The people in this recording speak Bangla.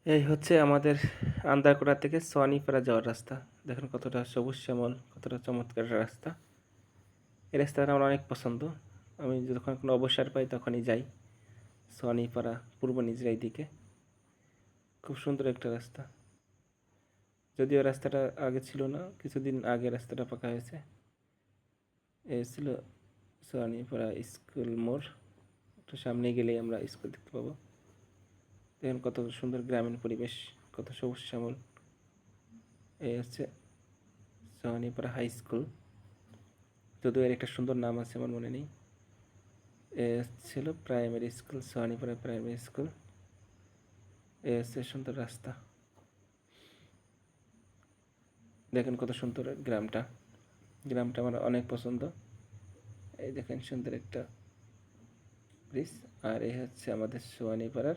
এই হচ্ছে আমাদের আন্দারকোড়া থেকে সোয়ানিপাড়া যাওয়ার রাস্তা। দেখেন কতটা সবুজ শ্যামল, কতটা চমৎকার রাস্তা। এই রাস্তাটা আমার অনেক পছন্দ। আমি যখন কোনো অবসর পাই তখনই যাই সোয়ানিপাড়া পূর্ব নিজরাই দিকে। খুব সুন্দর একটা রাস্তা। যদিও রাস্তাটা আগে ছিল না, কিছুদিন আগে রাস্তাটা পাকা হয়েছে। এ ছিল সোয়ানিপাড়া স্কুল মোড়। একটু সামনে গেলেই আমরা স্কুল দেখতে পাবো। দেখেন কত সুন্দর গ্রামীণ পরিবেশ, কত সবুজ শ্যামল। এই হচ্ছে সোয়ানিপাড়া হাই স্কুল। যদিও এর একটা সুন্দর নাম আছে, আমার মনে নেই। এ ছিল প্রাইমারি স্কুল, সোয়ানিপাড়া প্রাইমারি স্কুল। এ হচ্ছে সুন্দর রাস্তা। দেখেন কত সুন্দর গ্রামটা। গ্রামটা আমার অনেক পছন্দ। এই দেখেন সুন্দর একটা ব্রিজ। আর এই হচ্ছে আমাদের সোয়ানিপাড়ার